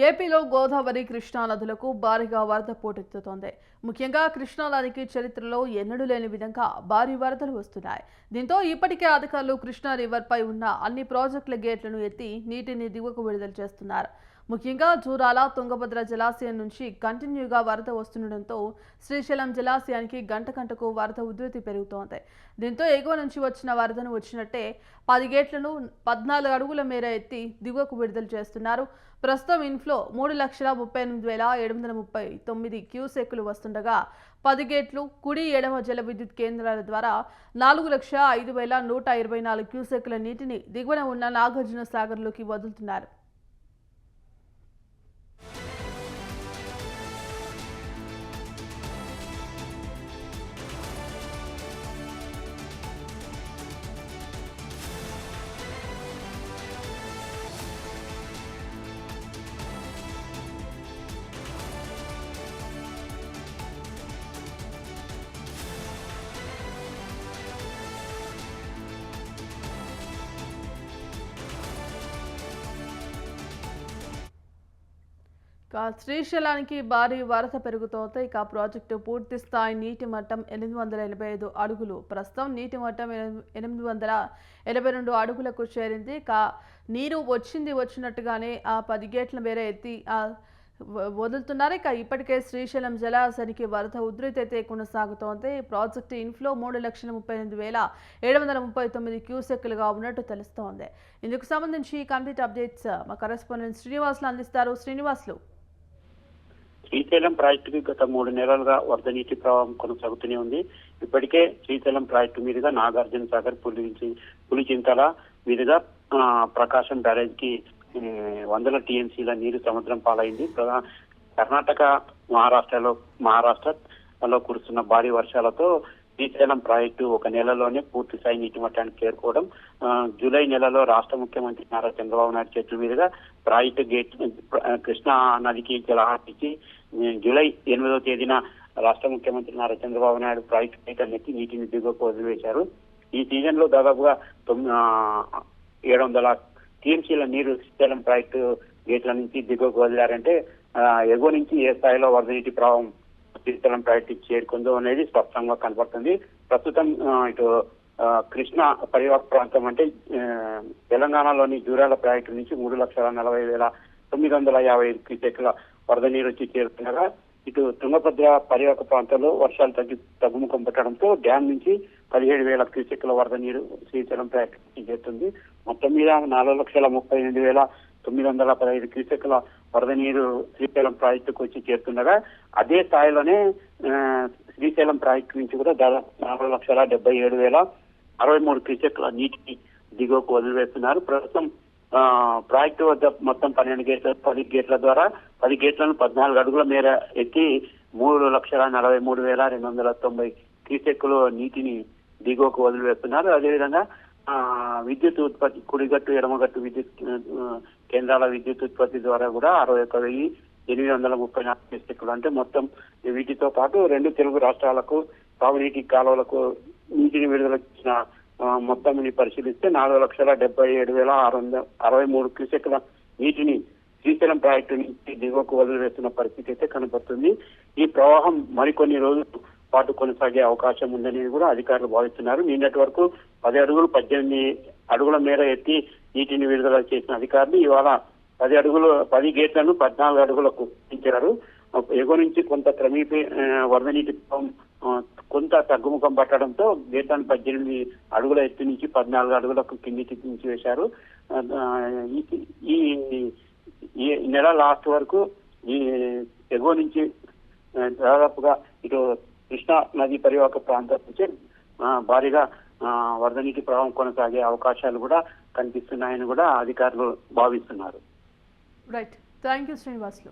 ఏపీలో గోదావరి కృష్ణా నదులకు భారీగా వరద పోటెత్తుతోంది. ముఖ్యంగా కృష్ణా నదికి చరిత్రలో ఎన్నడూ లేని విధంగా భారీ వరదలు వస్తున్నాయి. దీంతో ఇప్పటికే అధికారులు కృష్ణా రివర్ పై ఉన్న అన్ని ప్రాజెక్టుల గేట్లను ఎత్తి నీటిని దిగువకు విడుదల చేస్తున్నారు. ముఖ్యంగా జూరాల తుంగభద్ర జలాశయం నుంచి కంటిన్యూగా వరద వస్తుండటంతో శ్రీశైలం జలాశయానికి గంటకు వరద ఉధృతి పెరుగుతోంది. దీంతో ఎగువ నుంచి వచ్చిన వరదను వచ్చినట్టే 10 గేట్లను 14 అడుగుల మేర ఎత్తి దిగువకు విడుదల చేస్తున్నారు. ప్రస్తుతం ఇన్ఫ్లో 3,38,739 క్యూసెక్కులు వస్తుండగా 10 గేట్లు కుడి ఎడమ జల విద్యుత్ కేంద్రాల ద్వారా 4,05,124 క్యూసెక్కుల నీటిని దిగువన ఉన్న నాగార్జున సాగర్లోకి వదులుతున్నారు. శ్రీశైలానికి భారీ వరద పెరుగుతోంది. ఇక ప్రాజెక్టు పూర్తి స్థాయి నీటి మట్టం 885 అడుగులు. ప్రస్తుతం నీటి మట్టం 882 అడుగులకు చేరింది. ఇక నీరు వచ్చినట్టుగానే ఆ 10 గేట్ల మేర ఎత్తి వదులుతున్నారు. ఇక ఇప్పటికే శ్రీశైలం జలాశయానికి వరద ఉధృతి అయితే కొనసాగుతోంది. ప్రాజెక్టు ఇన్ఫ్లో 3,38,739 క్యూసెక్కులుగా ఉన్నట్టు తెలుస్తోంది. ఇందుకు సంబంధించి కంప్లీట్ అప్డేట్స్ మా కరెస్పాండెంట్ శ్రీనివాసులు అందిస్తారు. శ్రీనివాసులు, శ్రీశైలం ప్రాజెక్టుకి గత 3 నెలలుగా వరద నీటి ప్రవాహం కొనసాగుతూనే ఉంది. ఇప్పటికే శ్రీశైలం ప్రాజెక్టు మీదుగా నాగార్జున సాగర్, పులిచింతల మీదుగా ప్రకాశం బ్యారేజ్ కి 100 టీఎంసీల నీరు సముద్రం పాలైంది. కర్ణాటక, మహారాష్ట్రలో కురుస్తున్న భారీ వర్షాలతో శ్రీశైలం ప్రాజెక్టు ఒక నెలలోనే పూర్తి స్థాయి నీటి మట్టానికి చేరుకోవడం, జూలై నెలలో రాష్ట్ర ముఖ్యమంత్రి నారా చంద్రబాబు నాయుడు చేతుల మీదుగా ప్రాజెక్టు గేట్ కృష్ణా నదికి జలహార్పిచ్చి జూలై 8వ తేదీన రాష్ట్ర ముఖ్యమంత్రి నారా చంద్రబాబు నాయుడు ప్రాజెక్టు గేట్లను ఎత్తి నీటిని దిగువకు వదిలివేశారు. ఈ సీజన్ లో దాదాపుగా 700 టీఎంసీల నీరు శ్రీశైలం ప్రాజెక్టు గేట్ల నుంచి దిగువకు వదిలారంటే ఎగువ నుంచి ఏ స్థాయిలో వరద నీటి ప్రవాహం శ్రీశైలం ప్రాజెక్టు చేరుకుందో అనేది స్పష్టంగా కనపడుతుంది. ప్రస్తుతం ఇటు కృష్ణా పరివాహక ప్రాంతం అంటే తెలంగాణలోని జూరాల ప్రాజెక్టు నుంచి 3,40,955 క్యూసెక్ల వరద నీరు వచ్చి చేరుతుండగా, ఇటు తుంగభద్ర పరివాహక ప్రాంతంలో వర్షాలు తగ్గుముఖం పెట్టడంతో డ్యాం నుంచి 17,000 క్యూసెక్ల వరద నీరు శ్రీశైలం ప్రాజెక్టు చేరుతుంది. మొత్తం మీద 4,38,915 క్యూసెక్ల వరద నీరు శ్రీశైలం ప్రాజెక్టుకు వచ్చి చేరుతుండగా, అదే స్థాయిలోనే శ్రీశైలం ప్రాజెక్టు నుంచి కూడా దాదాపు 4,77,063 క్యూసెక్ల నీటిని దిగువకు వదిలివేస్తున్నారు. ప్రస్తుతం ప్రాజెక్టు వద్ద మొత్తం 12 గేట్ల 10 గేట్ల ద్వారా 10 గేట్లను 14 అడుగుల మేర ఎత్తి 3,43,290 క్యూసెక్కులు నీటిని దిగువకు వదిలివేస్తున్నారు. అదేవిధంగా విద్యుత్ ఉత్పత్తి కుడిగట్టు ఎడమగట్టు విద్యుత్ కేంద్రాల విద్యుత్ ఉత్పత్తి ద్వారా కూడా 61,834 క్యూసెక్కులు, అంటే మొత్తం వీటితో పాటు 2 తెలుగు రాష్ట్రాలకు తాగునీటి కాలువలకు నీటిని విడుదల చేసిన మొత్తం పరిశీలిస్తే 4,77,663 క్యూసెక్ల నీటిని శ్రీశైలం ప్రాజెక్టు నుంచి దిగువకు వదిలివేస్తున్న పరిస్థితి అయితే కనబడుతుంది. ఈ ప్రవాహం మరికొన్ని రోజుల పాటు కొనసాగే అవకాశం ఉందని కూడా అధికారులు భావిస్తున్నారు. నిన్నటి వరకు 10 అడుగులు 18 అడుగుల మేర ఎత్తి నీటిని విడుదల చేసిన అధికారులు ఇవాళ 10 గేట్లను 14 అడుగులకు పెంచారు. ఎగువ నుంచి కొంత వరద నీటి కొంత తగ్గుముఖం పట్టడంతో గేట్లను 18 అడుగుల ఎత్తు నుంచి 14 అడుగులకు కిందికి దించి వేశారు. ఈ నెల లాస్ట్ వరకు ఈ ఎగువ నుంచి దాదాపుగా ఇటు కృష్ణా నది పరివాహక ప్రాంతం నుంచి భారీగా వరద నీటి ప్రవాహం కొనసాగే అవకాశాలు కూడా కనిపిస్తున్నాయని కూడా అధికారులు భావిస్తున్నారు. Right, thank you Srinivasulu.